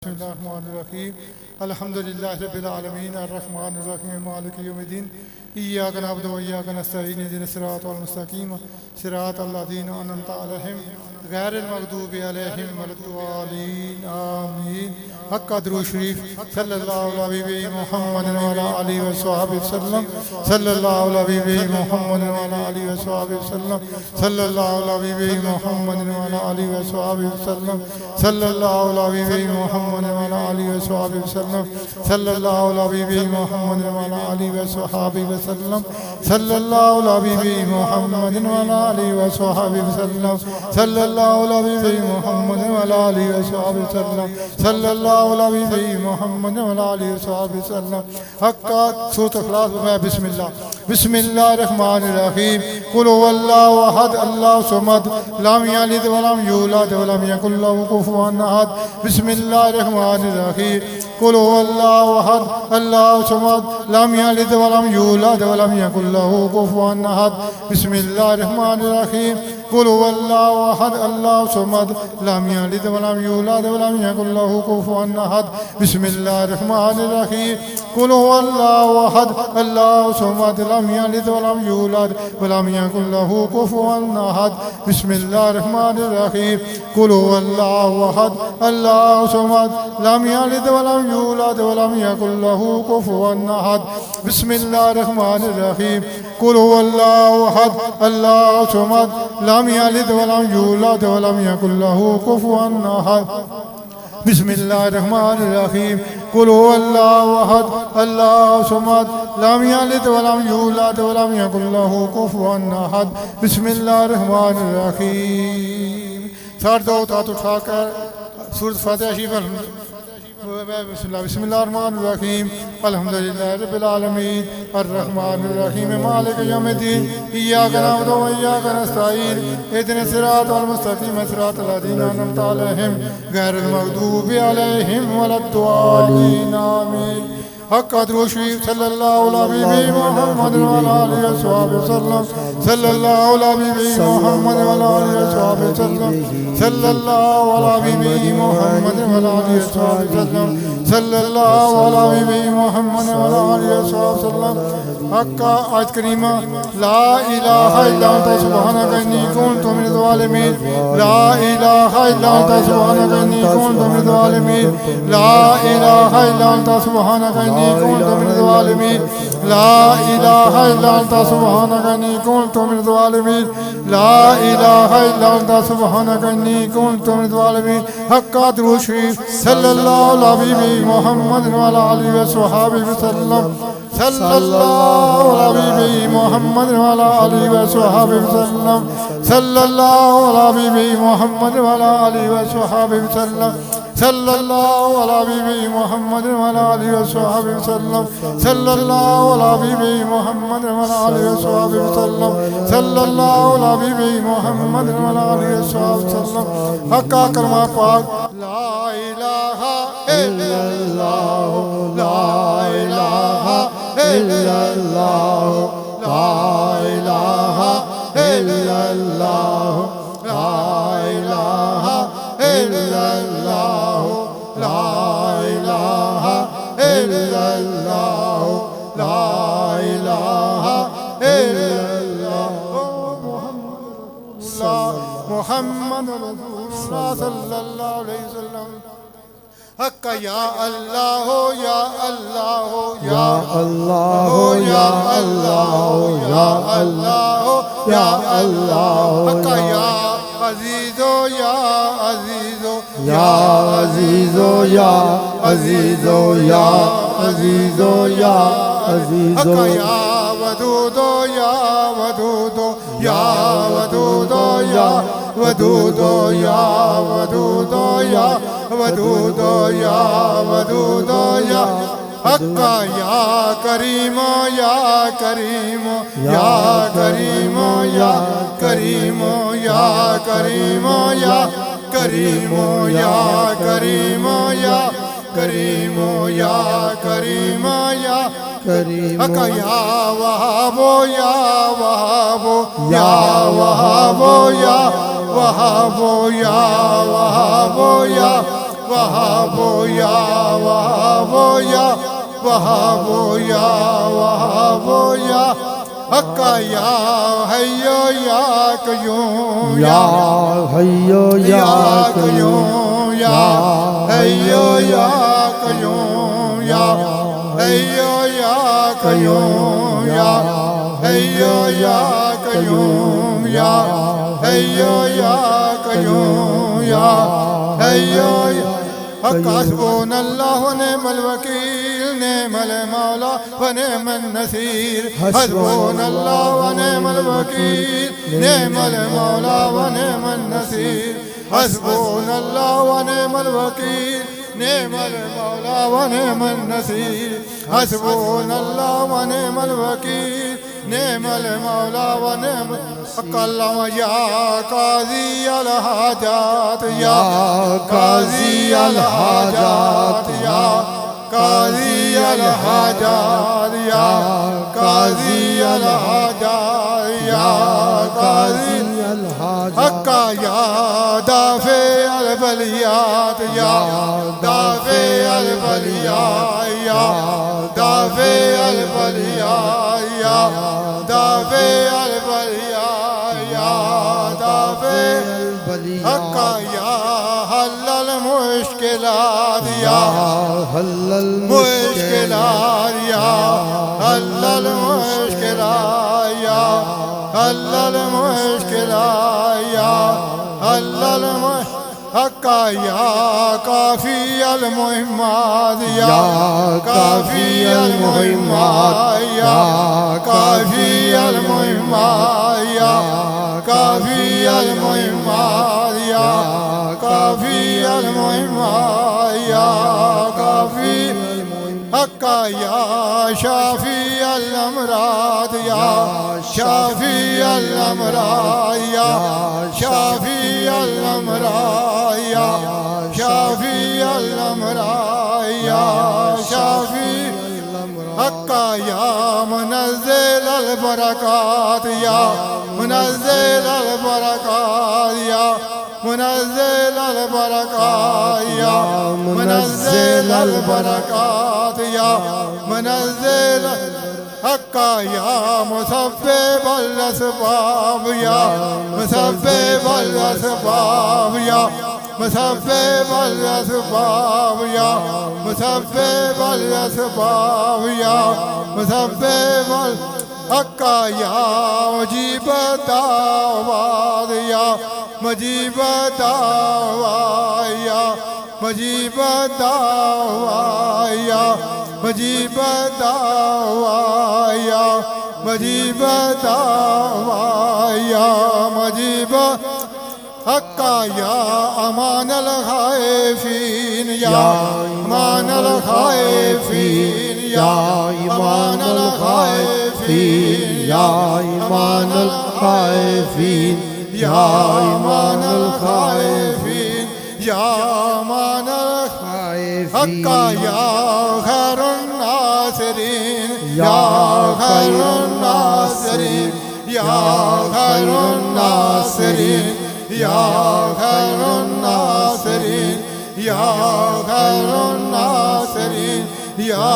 बिस्मिल्लाहिर्रहमानिर्रहीम अल्हम्दुलिल्लाहि रब्बिल आलमीन अर्रहमानिर्रहीम मालिकि यौमिद्दीन इय्याका नअबुदु व इय्याका नस्तईन इहदिनस सिरातल मुस्तकीम सिरातल लज़ीना अनअमता अलैहिम गैरिल मग़दूबि अलैहिम वलद्दालीन आमीन। हक़ दुरूद शरीफ सल्लल्लाहु अलैहि मुहम्मद व अला आलिहि व स्वहबिहि वसल्लम सल्लल्लाहु अलैहि मुहम्मद व अला आलिहि व स्वहबिहि वसल्लम सल्लल्लाहु अलैहि मुहम्मद व अला आलिहि व स्वहबिहि वसल्लम सल्लल्लाहु अलैहि मुहम्मद व अला आलिहि व स्वहबिहि वसल्लम सल्लल्लाहु अलैहि मुहम्मद व अला आलिहि व स्वहबिहि वसल्लम सल्लल्लाहु अलैहि मुहम्मद व अला आलिहि व स्वहबिहि वसल्लम सल्लल्लाहु अलैहि मुहम्मद व अला आलिहि व स्वहबिहि वसल्लम सल्लल्लाहु अलैहि मुहम्मद व अला आलिहि व स्वहबिहि वसल्लम। हक्का सूरत इखलास में बिस्मिल्लाह बिस्मिल्लाहिर्रहमानिर्रहीम कुल हुवल्लाहु अहद अल्लाहु समद लम यलिद व लम यूलद व लम यकुल लहू कुफुवन अहद। बिस्मिल्लाहिर्रहमानिर्रहीम कुल हुवल्लाहु अहद अल्लाहु समद लम यलिद व लम यूलद व लम यकुल लहू कुफुवन अहद। बिस्मिल्लाहिर्रहमानिर्रहीम कुल हुवल्लाहु अहद अल्लाहु समद लम यलिद व लम यूलद व लम यकुल लहू कुफुवन अहद। बिस्मिल्लाहिर्रहमानिर्रहीम कुल हुवल्लाहु अहद अल्लाहु समद लम यलिद व लम यूलद व लम यकुल लहू कुफुवन अहद। बिस्मिल्लाहिर्रहमानिर्रहीम कुल हुवल्लाहु अहद अल्लाहु समद लम यलिद व लम यूलद व लम यकुल लहू कुफुवन अहद। बिस्मिल्लाहिर्रहमानिर्रहीम कुल हुवल्लाहु अहद अल्लाहु समद लम यलिद व लम यूलद व लम यकुल लहू कुफुवन अहद। बिस्मिल्लाहिर्रहमानिर्रहीम कुल हुवल्लाहु अहद अल्लाहु समद लम यलिद व लम यूलद व लम यकुल लहू कुफुवन अहद। बिस्मिल्लाहिर्रहमानिर्रहीम। सर दो हाथ उठाकर सूरत फातिहा शरीफ बिस्मिल्लाहिर्रहमानिर्रहीम अल्हम्दुलिल्लाहि रब्बिल आलमीन अर्रहमानिर्रहीम मालिकि यौमिद्दीन इय्याका नअबुदु व इय्याका नस्तईन इहदिनस सिरातल मुस्तकीम सिरातल लज़ीना अनअमता अलैहिम गैरिल मग़दूबि अलैहिम वलद्दालीन आमीन। हक़ दुरूद शरीफ सल्लल्लाहु अलैहि मुहम्मद व अला आलिहि व स्वहबिहि वसल्लम सल्लल्लाहु अलैहि मुहम्मद व अला आलिहि व स्वहबिहि वसल्लम सल्लल्लाहु अलैहि मुहम्मद व अला आलिहि व स्वहबिहि वसल्लम सल्लल्लाहु अलैहि मुहम्मद व अला आलिहि व स्वहबिहि वसल्लम। हक़ आयत करीमा ला इलाहा इल्ला अंता सुब्हानका इन्नी कुन्तु मिनज़ ज़ालिमीन ला इलाहा इल्ला अंता सुब्हानका इन्नी कुन्तु मिनज़ ज़ालिमीन ला इलाहा इल्ला अंता सुब्हानका इन्नी कुन्तु मिनज़ ज़ालिमीन ला इलाहा इल्ला अंता सुब्हानका इन्नी कुन्तु मिनज़ ज़ालिमीन ला इलाहा इल्ला अंता सुब्हानका इन्नी कुन्तु मिनज़ ज़ालिमीन। हक़ दुरूद शरीफ सल्लल्लाहु अलैहि मुहम्मद व अला आलिहि व स्वहबिहि वसल्लम सल्लल्लाहु अलैहि मुहम्मद व अला आलिहि व स्वहबिहि वसल्लम सल्लल्लाहु अलैहि मुहम्मद व अला आलिहि व स्वहबिहि वसल्लम सल्लल्लाहु अलैहि मुहम्मद व अला आलिहि व स्वहबिहि वसल्लम सल्लल्लाहु अलैहि मुहम्मद व अला आलिहि व स्वहबिहि वसल्लम सल्लल्लाहु अलैहि मुहम्मद व अला आलिहि व स्वहबिहि वसल्लम। हक़ कलमा पाक ला इलाहा इल्लल्लाह ला इलाहा इल्लल्लाह ला इलाहा इल्लल्लाह ला इलाहा इल्लल्लाह ला इलाहा इल्लल्लाह ला इलाहा इल्लल्लाह मुहम्मद रसूलुल्लाह सल्लल्लाहु अलैहि वसल्लम। हक़ या अल्लाह या अल्लाह या अल्लाह या अल्लाह या अल्लाह या अल्लाह। हक़ या अज़ीज़ो या अज़ीज़ो या अज़ीज़ो या अज़ीज़ो या अज़ीज़ो या अज़ीज़ो। हक़ या वदूदो या वदूदो या वदूदो या वदूदो या वदूदो या वदूदो या वदूदो या। हक़ या करीमो या करीमो या करीमो या करीमो या करीमो या करीमो या करीमो या करीमो या करीमो या करीमो। हक़ या वहाबो या वहाबो या वहाबो या वहाबो या वहाबो या वहाबो या वहाबो या वहाबो या वहाबो या हक्का या हय्यो या कयूम या हय्यो या कयूम या हय्यो या कयूम या हय्यो या कयूम या हय्यो या कयूम या हय्यो या कयूम या हय्यो हस्बुन अल्लाह व निअमल वकील निअमल मौला व निअमन नसीर हस्बुन अल्लाह व निअमल वकील निअमल मौला व निअमन नसीर हस्बुन अल्लाह व निअमल वकील निअमल मौला व निअमन नसीर हस्बुन अल्लाह व निअमल वकील निअमल मौला व निअमन कल्लम या काजी अल हाजात या काजी अल हाजात या काजी अल हाजात या काजी अल हाजात या काजी अल हाजात हक्का या दाफे अल बलियात या दाफे अल बलियात या दाफे अल बलियात या दाफे अल बलियात या दाफे हक्का या हल्लल मुश्किलात या हल्लल मुश्किलात या हल्लल मुश्किलात या हल्लल मुश्किलात या हल्लल हक्का या काफी अल मुहिम्मात या काफी अल मुहिम्मात या काफी अल मुहिम्मात या काफी अल मुहिम्मात या काफी अल मुहिम्मात या काफी हक्का या शाफी अल अमराद या शाफी अल अमराद या शाफी अल अमराद या शाफी अल अमराद या शाफी हक्का या मुनज़्ज़िल अल बरकात या मुनज़्ज़िल अल बरकात या मुनज़्ज़िल अल बरकात या मुनज़्ज़िल अल बरकात या मुनज़्ज़िल हक्का या मुसब्बिब अल असबाब या मुसब्बिब अल असबाब या मुसब्बिब अल असबाब या मुसब्बिब अल असबाब या मुसब्बिब अल हक्का या मुजीब दावात या मुजीब दावात या मुजीब दावात या मुजीब दावात या मुजीब दावात या मुजीब हक्का या अमान अल खाइफीन या अमान अल खाइफीन या अमान अल खाइफीन या अमान अल खाइफीन या अमान अल खाइफीन या अमान अल हक्का या खैरुन नासिरीन या खैरुन नासिरीन या खैरुन नासिरीन या खैरुन नासिरीन या खैरुन नासिरीन या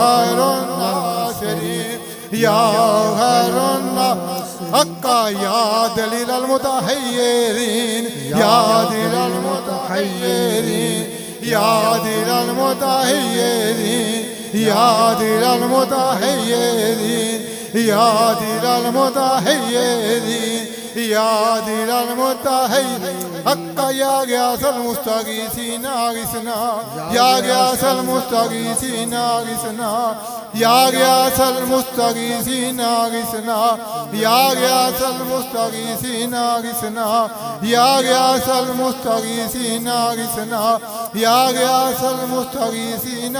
खैरुन नासिरीन या खैरुन हक्का या दलील अल मुतहय्यरीन या दलील अल मुतहय्यरीन या दलील अल मुतहय्यरीन या दलील अल मुतहय्यरीन या दलील अल मुतहय्यरीन या दलील अल मुतहय्यरीन हक्का या गियासल मुस्तगीसीन आगिसना या गियासल मुस्तगीसीन आगिसना या गियासल मुस्तगीसीन आगिसना या गियासल मुस्तगीसीन आगिसना या गियासल मुस्तगीसीन आगिसना या गियासल मुस्तगीसीन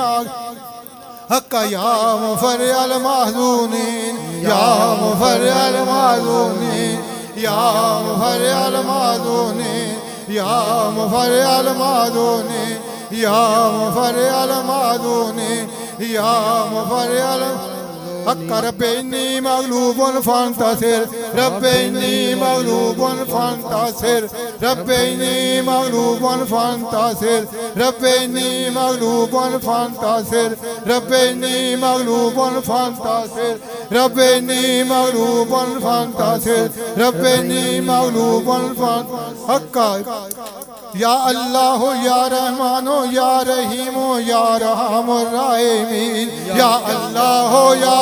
हक्का या मुफर्रिअल महज़ूनीन या मुफर्रिअल महज़ूनीन या मुफर्रिअल महज़ूनीन या मुफर्रिअल महज़ूनीन या मुफर्रिअल महज़ूनीन या मुफर्रिअल हक रब्बे इन्नी मगलूबुन फंतसिर रब्बे इन्नी मगलूबुन फंतसिर रब्बे इन्नी मगलूबुन फंतसिर रब्बे इन्नी मगलूबुन फंतसिर रब्बे इन्नी मगलूबुन फंतसिर रब्बे इन्नी मगलूबुन फंतसिर रब्बे इन्नी मगलूबुन फंतसिर या अल्लाह या रहमानो या रहीमो या रहमुर राहिमीन या अल्लाह या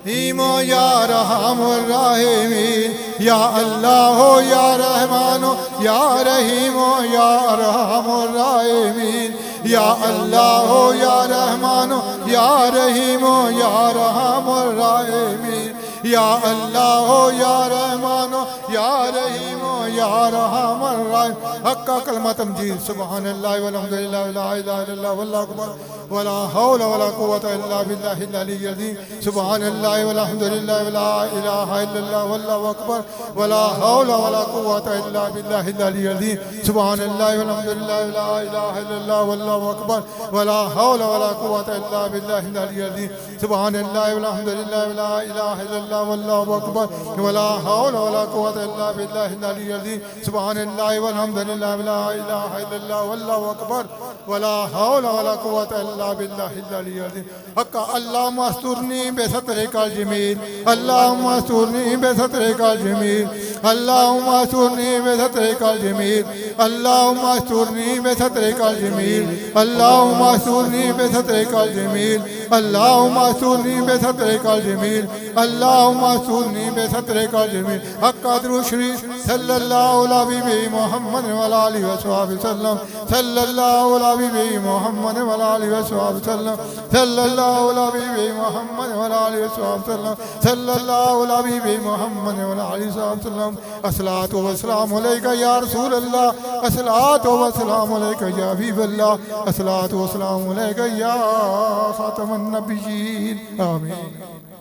रहीमो या रहमुर राहिमीन या अल्लाह या रहमानो या रहीमो या रहमुर राहिमीन या अल्लाह या रहमानो या रहीमो या रहमुर राहिमीन या अल्लाह या रहमानो या रहीमो या रहमुर राहिम हक्का कलमा तमजीद सुबहानल्लाह वल्हम्दुलिल्लाह ला इलाहा इल्लल्लाह वल्लाहु अकबर वला हौला वला कुव्वता इल्ला बिल्लाहिल अलिय्यिल अज़ीम सुबहानल्लाह वल्हम्दुलिल्लाह ला इलाहा इल्लल्लाह वल्लाहु अकबर वला हौला वला कुव्वता इल्ला बिल्लाहिल अलिय्यिल अज़ीम सुबहानल्लाह वल्हम्दुलिल्लाह ला इलाहा इल्लल्लाह वल्लाहु अकबर वला हौला वला कुव्वता इल्ला बिल्लाहिल अलिय्यिल अज़ीम सुबहानल्लाह वल्हम्दुलिल्लाह ला इलाहा इल्लल्लाह वल्लाहु अकबर वला हौला वला कुव्वता इल्ला बिल्लाहिल अलिय्यिल अज़ीम सुबहानल्लाह वल्हम्दुलिल्लाह ला इलाहा इल्लल्लाह वल्लाहु अकबर वला हौला वला कुव्वता इल्ला बिल्लाहिल अलिय्यिल अज़ीम हक्का अल्लाह मस्तूरनी बेसतरिकल जमील अल्लाह मस्तूरनी बेसतरिकल जमील अल्लाह मस्तूरनी बेसतरिकल जमील अल्लाह मस्तूरनी बेसतरिकल जमील अल्लाह मस्तूरनी बेसतरिकल जमील अल्लाह मस्तूरनी बेसतरिकल जमील अल्लाह मस्तूरनी बेसतरिकल जमील हक्का दुरूद शरीफ सल्लल्लाहु अलैहि मुहम्मद व आलिहि वसल्लम सल्लल्लाहु अलैहि मुहम्मद व आलिहि वसल्लम सल्लल्लाहु अलैहि मुहम्मद व आलिहि वसल्लम सल्लल्लाहु अलैहि मुहम्मद व आलिहि वसल्लम अस्सलातु वस्सलामु अलैका या रसूल अल्लाह अस्सलातु वस्सलामु अलैका या हबीबल्लाह अस्सलातु वस्सलामु अलैका या खातमुन नबिय्यीन आमीन।